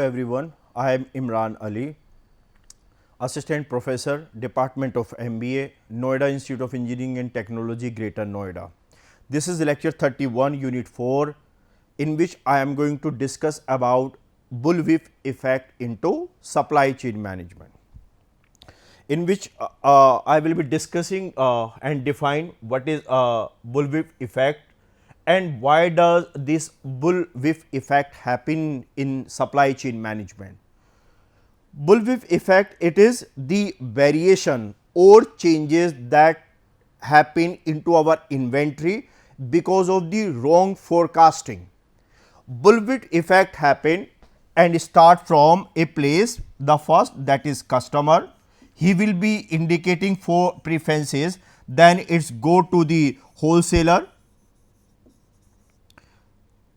everyone, I am Imran Ali, Assistant Professor, Department of MBA, Noida Institute of Engineering and Technology, Greater Noida. This is lecture 31, unit 4, in which I am going to discuss about bullwhip effect into supply chain management, in which I will be discussing and define what is a bullwhip effect and why does this bullwhip effect happen in supply chain management. Bullwhip effect, it is the variation or changes that happen into our inventory because of the wrong forecasting. Bullwhip effect happen and start from a place, the first, that is customer. He will be indicating for preferences, then it's go to the wholesaler,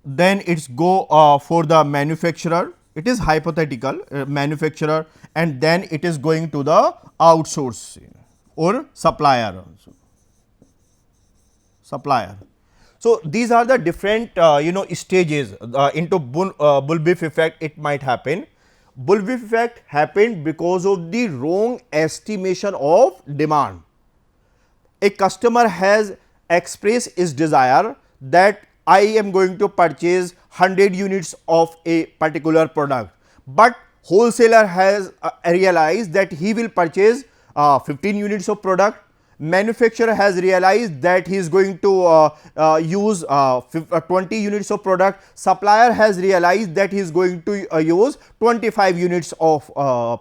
then it's go for the manufacturer, it is hypothetical manufacturer, and then it is going to the outsourcing or supplier also. So, these are the different stages into bullwhip effect it might happen. Bullwhip effect happened because of the wrong estimation of demand. A customer has expressed his desire that I am going to purchase 100 units of a particular product, but wholesaler has realized that he will purchase 15 units of product. Manufacturer has realized that he is going to use 20 units of product. Supplier has realized that he is going to use 25 units of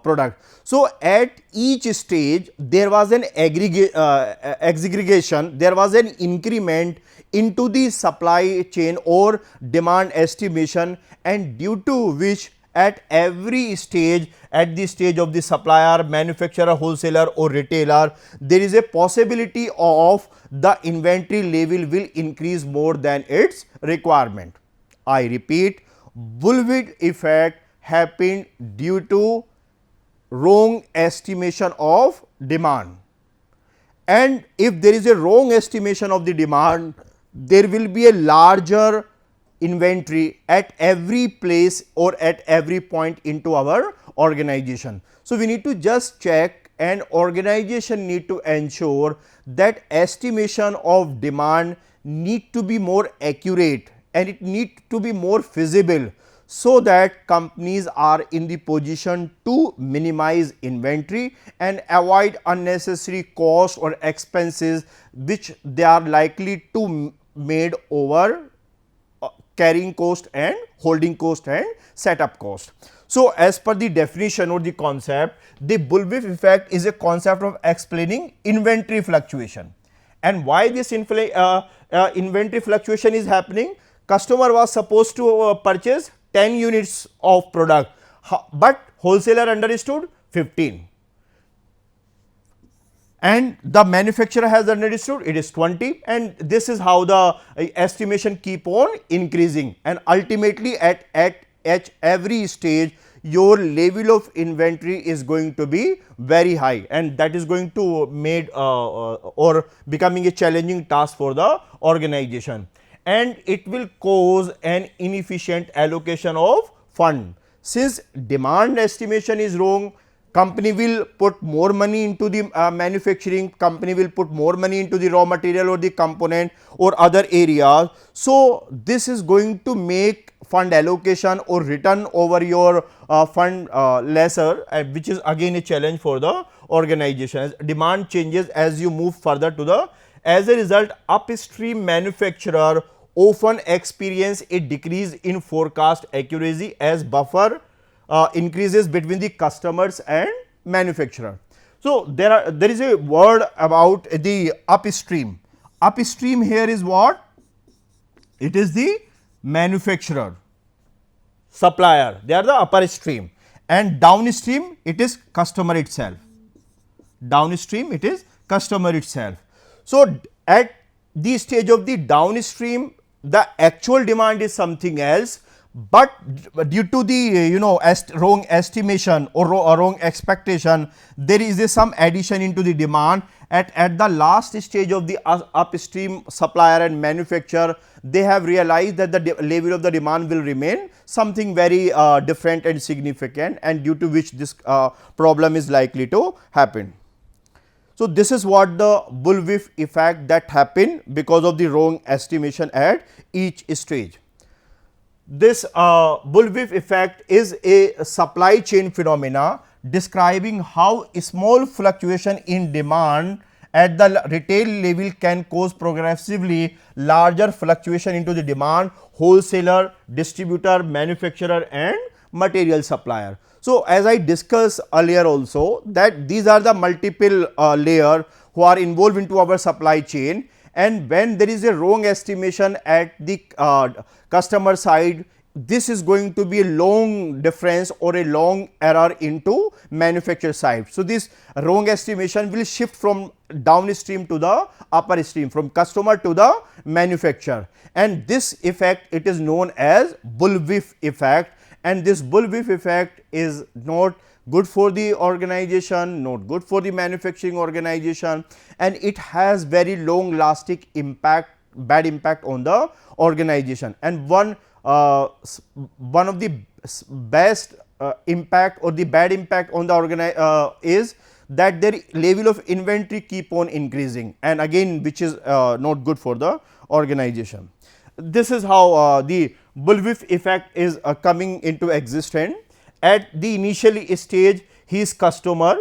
product. So, at each stage there was an aggregation, there was an increment into the supply chain or demand estimation, and due to which at every stage, at the stage of the supplier, manufacturer, wholesaler or retailer, there is a possibility of the inventory level will increase more than its requirement. I repeat, bullwhip effect happened due to wrong estimation of demand, and if there is a wrong estimation of the demand, there will be a larger inventory at every place or at every point into our organization. So, we need to just check, and organization need to ensure that estimation of demand need to be more accurate and it need to be more feasible, so that companies are in the position to minimize inventory and avoid unnecessary cost or expenses which they are likely to made over carrying cost and holding cost and setup cost. So, as per the definition or the concept, the bullwhip effect is a concept of explaining inventory fluctuation. And why this inventory fluctuation is happening? Customer was supposed to purchase 10 units of product, but wholesaler understood 15. And the manufacturer has understood it is 20, and this is how the estimation keep on increasing, and ultimately at every stage your level of inventory is going to be very high, and that is going to made or becoming a challenging task for the organization, and it will cause an inefficient allocation of fund. Since demand estimation is wrong, company will put more money into the manufacturing, company will put more money into the raw material or the component or other areas. So, this is going to make fund allocation or return over your fund lesser, which is again a challenge for the organization. As demand changes as you move further to the, as a result upstream manufacturer often experience a decrease in forecast accuracy as buffer increases between the customers and manufacturer. So, there is a word about the upstream. Upstream here is what? It is the manufacturer, supplier, they are the upper stream, and downstream it is customer itself. Downstream it is customer itself. So, at the stage of the downstream, the actual demand is something else, but due to the wrong estimation or wrong expectation, there is some addition into the demand. At the last stage of the upstream supplier and manufacturer, they have realized that the level of the demand will remain something very different and significant, and due to which this problem is likely to happen. So, this is what the bullwhip effect that happened because of the wrong estimation at each stage. This bullwhip effect is a supply chain phenomena describing how a small fluctuation in demand at the retail level can cause progressively larger fluctuation into the demand, wholesaler, distributor, manufacturer and material supplier. So, as I discussed earlier also that these are the multiple layer who are involved into our supply chain, and when there is a wrong estimation at the customer side, this is going to be a long difference or a long error into manufacturer side. So, this wrong estimation will shift from downstream to the upper stream, from customer to the manufacturer, and this effect it is known as bullwhip effect, and this bullwhip effect is not good for the organization, not good for the manufacturing organization, and it has very long lasting impact, bad impact on the organization. And one of the best impact or the bad impact on the is that their level of inventory keep on increasing, and again which is not good for the organization. This is how the bullwhip effect is coming into existence. At the initial stage, his customer,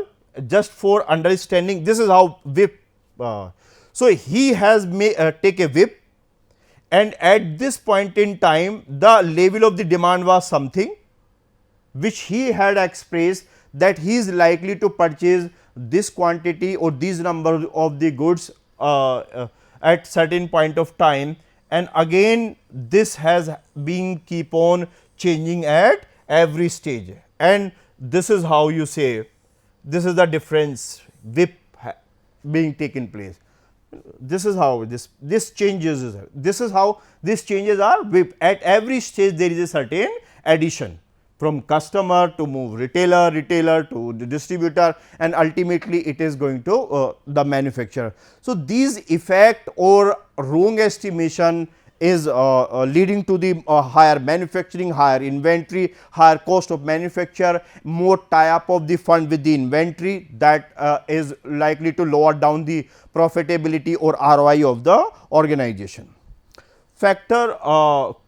just for understanding, this is how whip. So, he has take a whip, and at this point in time the level of the demand was something which he had expressed that he is likely to purchase this quantity or these number of the goods at certain point of time, and again this has been keep on changing at every stage, and this is how you say this is the difference whip being taken place. This is how this changes, this is how these changes are whip. At every stage there is a certain addition from customer to move retailer, retailer to the distributor, and ultimately it is going to the manufacturer. So, these effect or wrong estimation is leading to the higher manufacturing, higher inventory, higher cost of manufacture, more tie up of the fund with the inventory, that is likely to lower down the profitability or ROI of the organization. Factor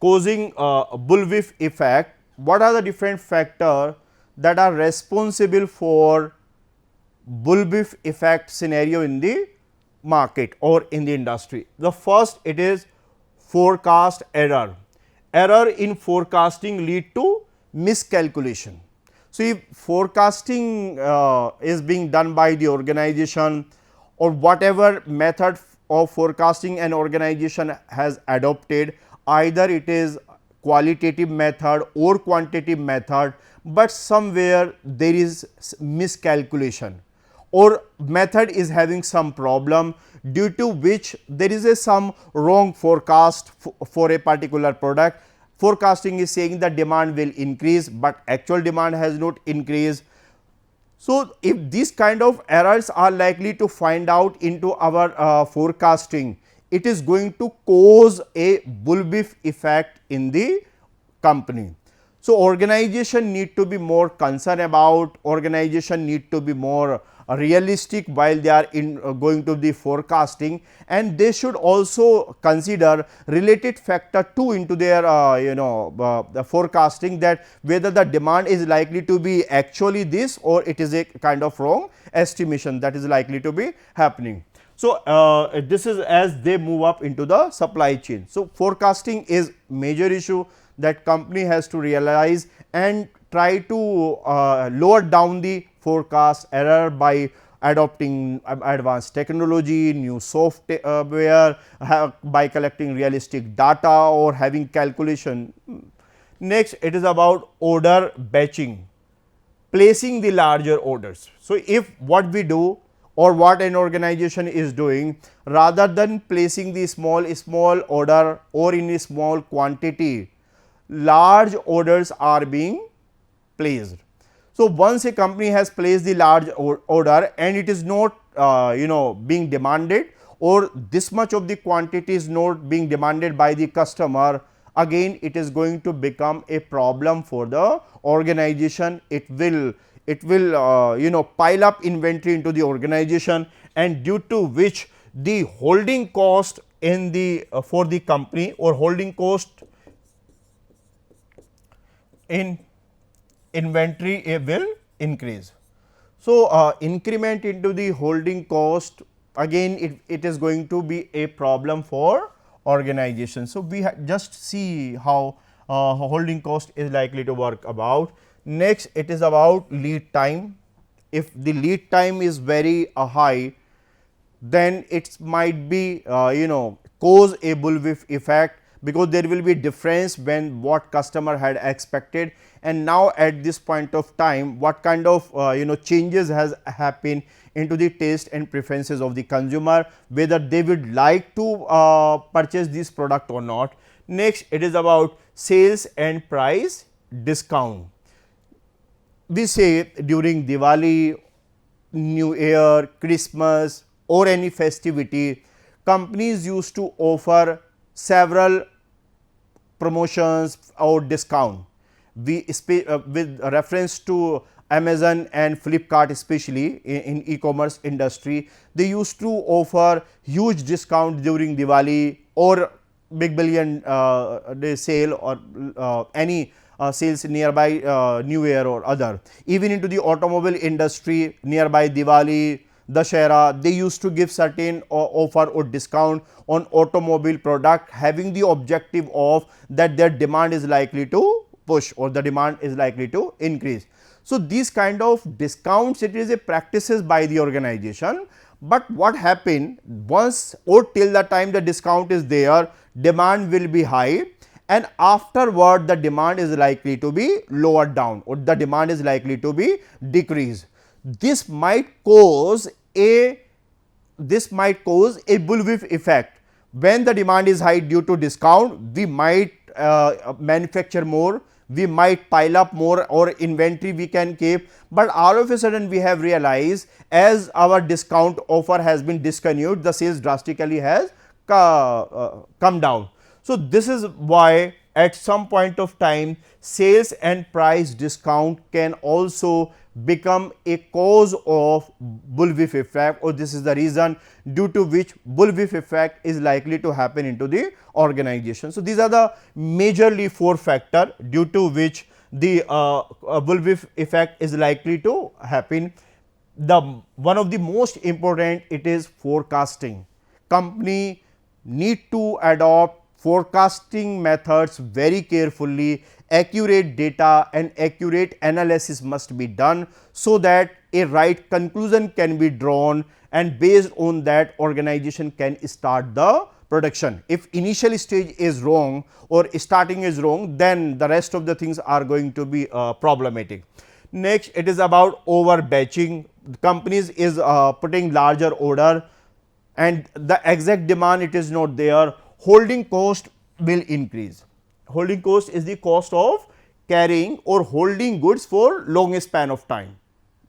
causing bullwhip effect. What are the different factors that are responsible for bullwhip effect scenario in the market or in the industry? The first, it is forecast error. Error in forecasting lead to miscalculation. So, if forecasting is being done by the organization or whatever method of forecasting an organization has adopted, either it is qualitative method or quantitative method, but somewhere there is miscalculation or method is having some problem, due to which there is a some wrong forecast for a particular product. Forecasting is saying that demand will increase, but actual demand has not increased. So, if these kind of errors are likely to find out into our forecasting, it is going to cause a bullwhip effect in the company. So, organization need to be more concerned about, organization need to be more realistic while they are in going to the forecasting, and they should also consider related factor 2 into their the forecasting, that whether the demand is likely to be actually this or it is a kind of wrong estimation that is likely to be happening. So, this is as they move up into the supply chain. So, forecasting is major issue that company has to realize and try to lower down the forecast error by adopting advanced technology, new software, by collecting realistic data or having calculation. Next, it is about order batching, placing the larger orders. So, if what we do or what an organization is doing, rather than placing the small order or in a small quantity, large orders are being placed. So, once a company has placed the large order and it is not being demanded, or this much of the quantity is not being demanded by the customer, again it is going to become a problem for the organization. It will pile up inventory into the organization, and due to which the holding cost in the for the company, or holding cost in inventory will increase. So, increment into the holding cost, again it is going to be a problem for organization. So, we just see how holding cost is likely to work about. Next, it is about lead time. If the lead time is very high, then it might be cause a bullwhip effect, because there will be difference when what customer had expected, and now at this point of time what kind of changes has happened into the taste and preferences of the consumer, whether they would like to purchase this product or not. Next, it is about sales and price discount. We say during Diwali, New Year, Christmas or any festivity, companies used to offer several promotions or discount. With reference to Amazon and Flipkart, especially in e-commerce industry, they used to offer huge discount during Diwali or Big Billion Day sale, or any sales nearby New Year or other. Even into the automobile industry, nearby Diwali, Dussehra, they used to give certain offer or discount on automobile product, having the objective of that their demand is likely to push, or the demand is likely to increase. So, these kind of discounts, it is a practices by the organization, but what happen once or till the time the discount is there, demand will be high, and afterward the demand is likely to be lowered down, or the demand is likely to be decreased. This might cause a bullwhip effect. When the demand is high due to discount, we might manufacture more, we might pile up more, or inventory we can keep, but all of a sudden we have realized as our discount offer has been discontinued, the sales drastically has come down. So, this is why at some point of time sales and price discount can also become a cause of bullwhip effect, or this is the reason due to which bullwhip effect is likely to happen into the organization. So, these are the majorly 4 factor due to which the bullwhip effect is likely to happen. The one of the most important, it is forecasting. Company need to adopt forecasting methods very carefully. Accurate data and accurate analysis must be done, so that a right conclusion can be drawn, and based on that organization can start the production. If initial stage is wrong or starting is wrong, then the rest of the things are going to be problematic. Next, it is about over batching. Companies is putting larger order, and the exact demand it is not there, holding cost will increase. Holding cost is the cost of carrying or holding goods for long span of time.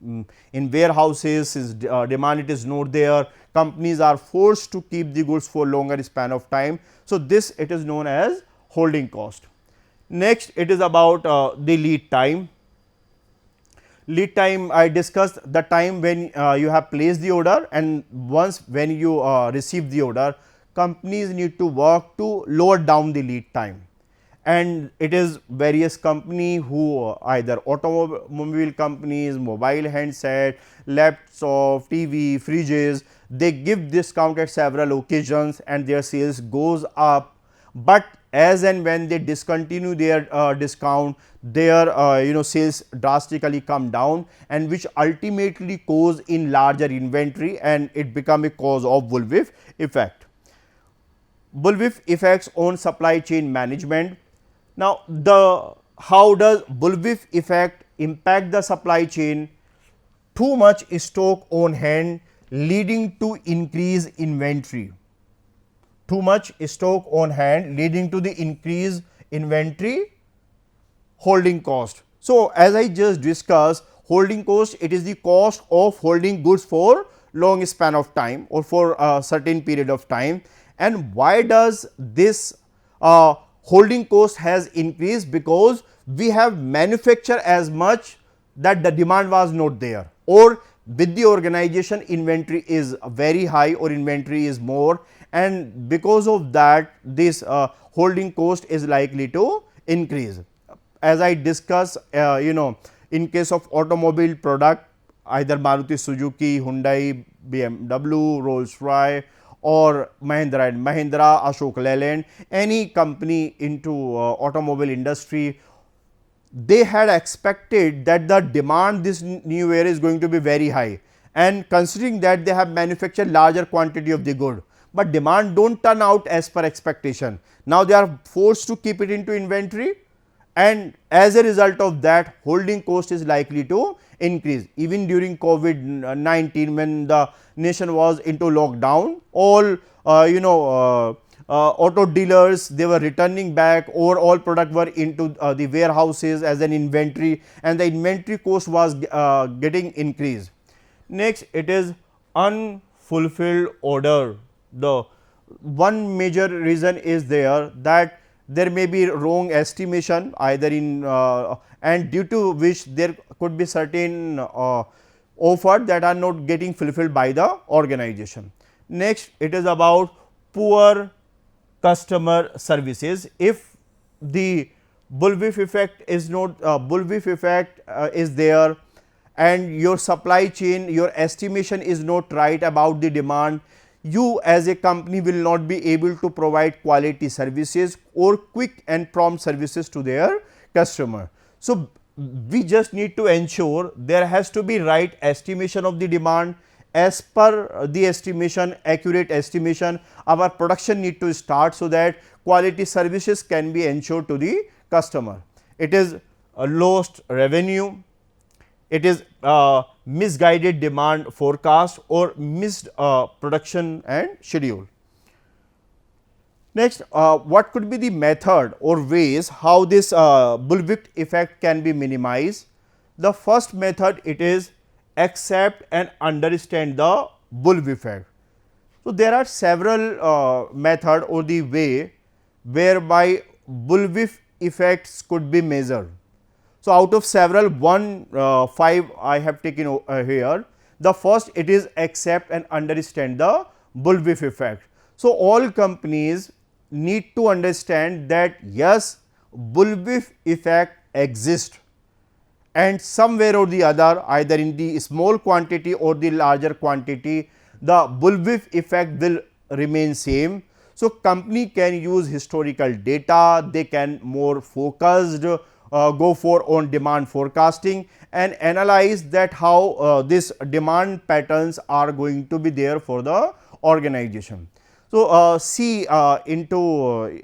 In warehouses, is demand it is not there, companies are forced to keep the goods for longer span of time. So, this it is known as holding cost. Next, it is about the lead time. Lead time, I discussed the time when you have placed the order, and once when you receive the order, companies need to work to lower down the lead time. And it is various company who either automobile companies, mobile handset, laptop, TV, fridges, they give discount at several occasions and their sales goes up, but as and when they discontinue their discount, their sales drastically come down, and which ultimately cause in larger inventory, and it become a cause of bullwhip effect. Bullwhip effects on supply chain management. Now, how does bullwhip effect impact the supply chain? Too much stock on hand leading to increase inventory. Too much stock on hand leading to the increase inventory holding cost. So, as I just discussed, holding cost, it is the cost of holding goods for long span of time or for a certain period of time. And why does this holding cost has increased? Because we have manufactured as much that the demand was not there, or with the organization inventory is very high or inventory is more, and because of that this holding cost is likely to increase. As I discussed, in case of automobile product, either Maruti Suzuki, Hyundai, BMW, Rolls Royce, or Mahindra and Mahindra, Ashok Leyland, any company into automobile industry, they had expected that the demand this new year is going to be very high, and considering that they have manufactured larger quantity of the good, but demand don't turn out as per expectation. Now they are forced to keep it into inventory, and as a result of that holding cost is likely to increase. Even during COVID-19, when the nation was into lockdown, all auto dealers, they were returning back, or all product were into the warehouses as an inventory, and the inventory cost was getting increased. Next, it is unfulfilled order. The one major reason is there that there may be wrong estimation either in and due to which there could be certain offer that are not getting fulfilled by the organization. Next, it is about poor customer services. If the bullwhip effect is not bullwhip effect is there, and your supply chain, your estimation is not right about the demand, you as a company will not be able to provide quality services or quick and prompt services to their customer. So we just need to ensure there has to be right estimation of the demand. As per the estimation, accurate estimation, our production need to start so that quality services can be ensured to the customer. It is a lost revenue, it is misguided demand forecast, or missed production and schedule. Next, what could be the method or ways how this bullwhip effect can be minimized? The first method, it is accept and understand the bullwhip effect. So there are several method or the way whereby bullwhip effects could be measured. So out of several, 5 I have taken here. The first, it is accept and understand the bullwhip effect. So all companies need to understand that yes, bullwhip effect exists, and somewhere or the other, either in the small quantity or the larger quantity, the bullwhip effect will remain same. So company can use historical data, they can more focused go for on demand forecasting and analyze that how this demand patterns are going to be there for the organization. So see into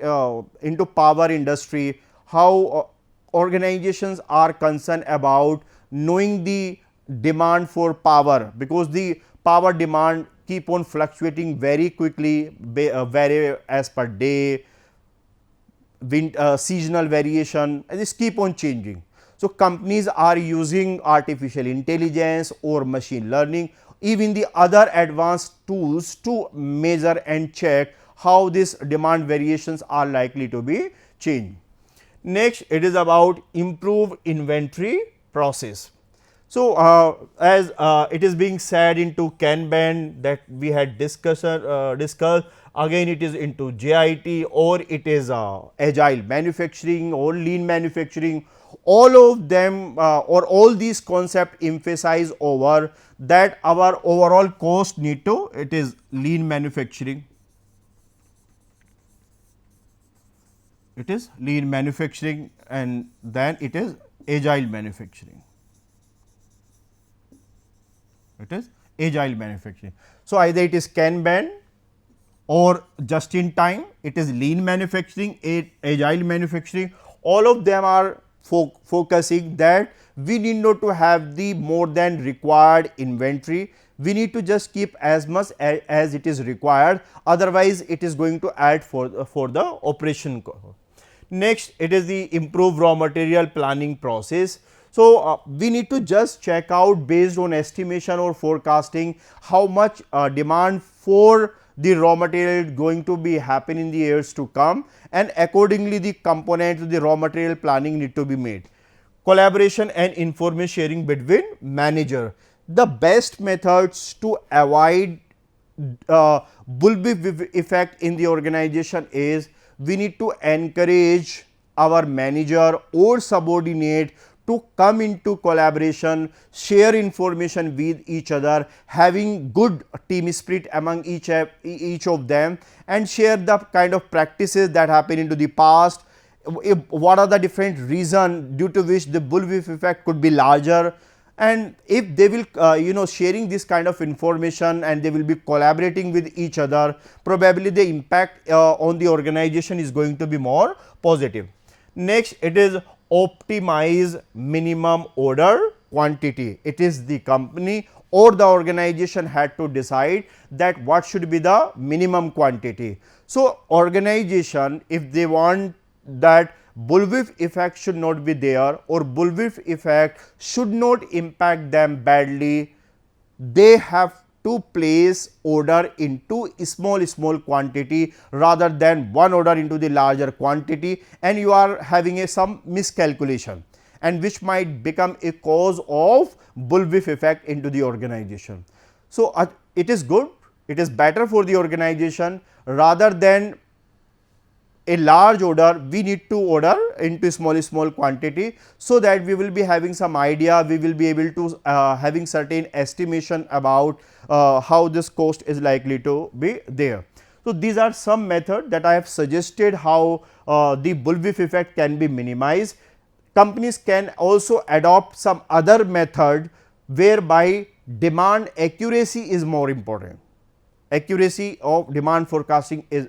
power industry, how organizations are concerned about knowing the demand for power, because the power demand keep on fluctuating very quickly, vary as per day, seasonal variation, and this keep on changing. So companies are using artificial intelligence or machine learning, even the other advanced tools to measure and check how these demand variations are likely to be changed. Next, it is about improve inventory process. So as it is being said into Kanban that we had discussed, again it is into JIT, or it is agile manufacturing or lean manufacturing. All of them or all these concepts emphasize over that our overall cost need to, it is lean manufacturing, it is lean manufacturing, and then it is agile manufacturing. It is agile manufacturing. So either it is Kanban or just in time, it is lean manufacturing, agile manufacturing. All of them are focusing that we need not to have the more than required inventory. We need to just keep as much as it is required, otherwise it is going to add for the operation. Next, it is the improved raw material planning process. So, we need to just check out based on estimation or forecasting how much demand for the raw material going to be happen in the years to come, and accordingly the components, the raw material planning need to be made. Collaboration and information sharing between manager. The best methods to avoid bullwhip effect in the organization is we need to encourage our manager or subordinate to come into collaboration, share information with each other, having good team spirit among each of them, and share the kind of practices that happened into the past. What are the different reasons due to which the bullwhip effect could be larger, and if they will sharing this kind of information and they will be collaborating with each other, probably the impact on the organization is going to be more positive. Next, it is optimize minimum order quantity. It is the company or the organization had to decide that what should be the minimum quantity. So, organization, if they want that bullwhip effect should not be there or bullwhip effect should not impact them badly, they have to place order into small quantity rather than one order into the larger quantity, and you are having some miscalculation, and which might become a cause of bullwhip effect into the organization. So, it is good, it is better for the organization rather than a large order, we need to order into small quantity, so that we will be having some idea, we will be able to having certain estimation about how this cost is likely to be there. So, these are some method that I have suggested how the bullwhip effect can be minimized. Companies can also adopt some other method whereby demand accuracy is more important. Accuracy of demand forecasting is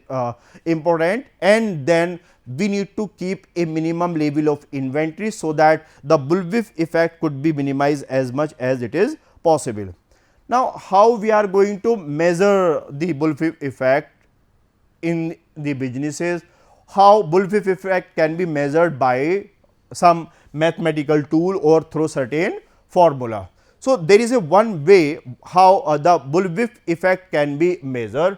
important, and then we need to keep a minimum level of inventory, so that the bullwhip effect could be minimized as much as it is possible. Now, how we are going to measure the bullwhip effect in the businesses? How bullwhip effect can be measured by some mathematical tool or through certain formula. So, there is a one way how the bullwhip effect can be measured.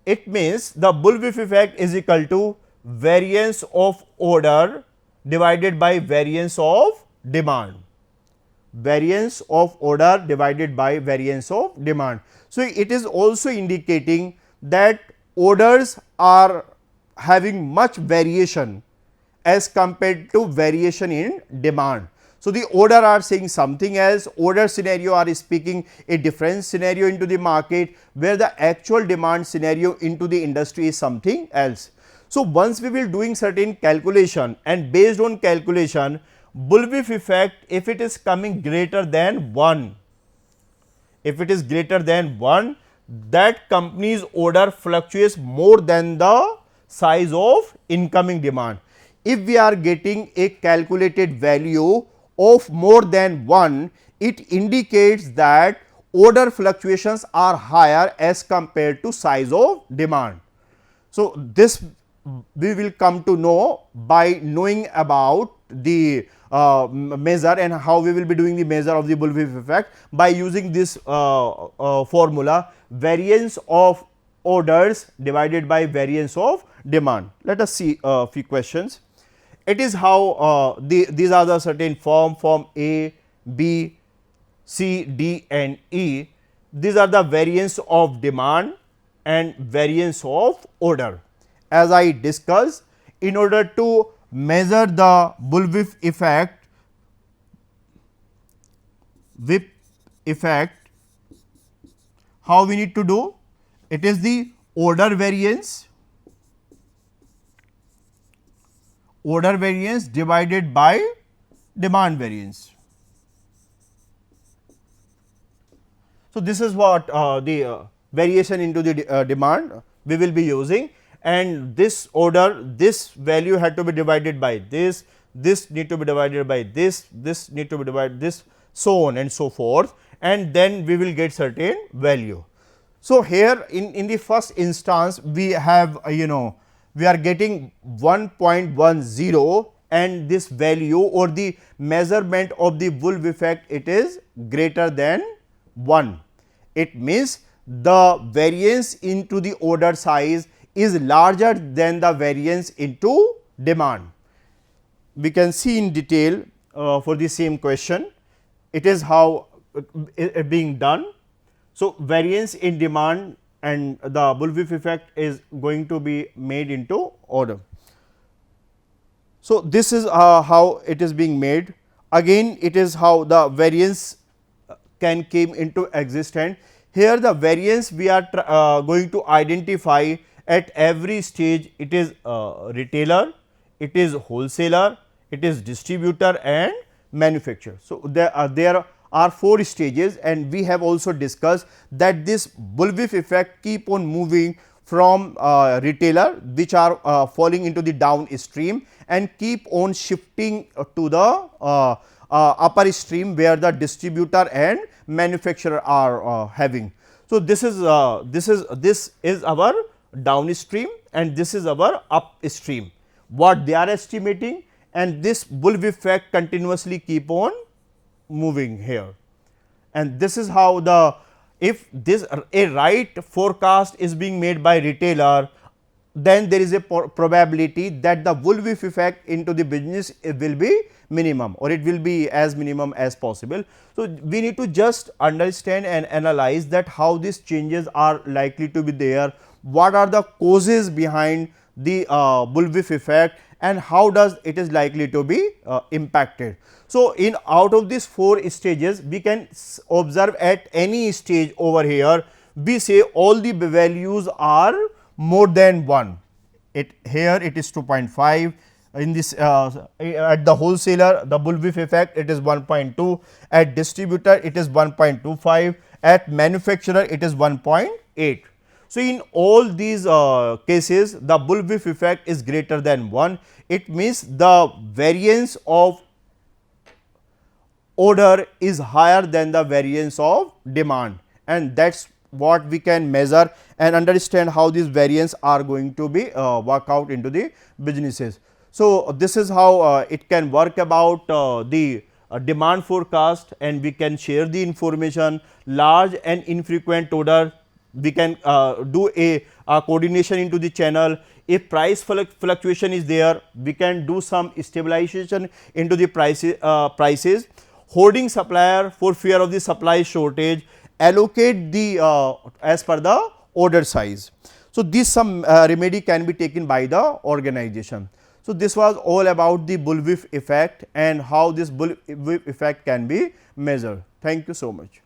It means the bullwhip effect is equal to variance of order divided by variance of demand. Variance of order divided by variance of demand. So, it is also indicating that orders are having much variation as compared to variation in demand. So, the order are saying something else, order scenario are speaking a different scenario into the market, where the actual demand scenario into the industry is something else. So, once we will doing certain calculation, and based on calculation, bullwhip effect, if it is coming greater than 1, if it is greater than 1, that company's order fluctuates more than the size of incoming demand. If we are getting a calculated value of more than 1, it indicates that order fluctuations are higher as compared to size of demand. So, this we will come to know by knowing about the measure and how we will be doing the measure of the bullwhip effect by using this formula, variance of orders divided by variance of demand. Let us see a few questions. It is how these are the certain form A, B, C, D and E. These are the variance of demand and variance of order. As I discussed, in order to measure the bullwhip effect, how we need to do? It is the order variance divided by demand variance. So, this is what the variation into the demand we will be using, and this order, this value had to be divided by this need to be divided by this need to be divided this, so on and so forth, and then we will get certain value. So, here in the first instance we have we are getting 1.10 and this value or the measurement of the Wolff effect, it is greater than 1. It means the variance into the order size is larger than the variance into demand. We can see in detail for the same question, it is how it being done. So, variance in demand and the Wolff effect is going to be made into order. So, this is how it is being made. Again, it is how the variance can came into existence. Here the variance we are going to identify at every stage. It is retailer, it is wholesaler, it is distributor and manufacturer. So, there are 4 stages, and we have also discussed that this Wolff effect keep on moving from retailer, which are falling into the downstream, and keep on shifting to the upper stream, where the distributor and manufacturer are having. So, this is our downstream and this is our upstream, what they are estimating, and this Wolff effect continuously keep on moving here. And this is how the, if this a right forecast is being made by retailer, then there is a probability that the Wolff effect into the business will be minimum, or it will be as minimum as possible. So, we need to just understand and analyze that how these changes are likely to be there, what are the causes behind the Wolff effect, and how does it is likely to be impacted. So, in out of these 4 stages, we can observe at any stage over here, we say all the values are more than 1. Here it is 2.5, in this at the wholesaler the Wolff effect it is 1.2, at distributor it is 1.25, at manufacturer it is 1.8. So, in all these cases the Wolff effect is greater than 1. It means the variance of order is higher than the variance of demand, and that is what we can measure and understand how these variance are going to be work out into the businesses. So, this is how it can work about the demand forecast, and we can share the information. Large and infrequent order, we can do a coordination into the channel. If price fluctuation is there, we can do some stabilization into the prices. Hoarding supplier for fear of the supply shortage, allocate the as per the order size. So, this some remedy can be taken by the organization. So, this was all about the Wolff effect and how this Wolff effect can be measured. Thank you so much.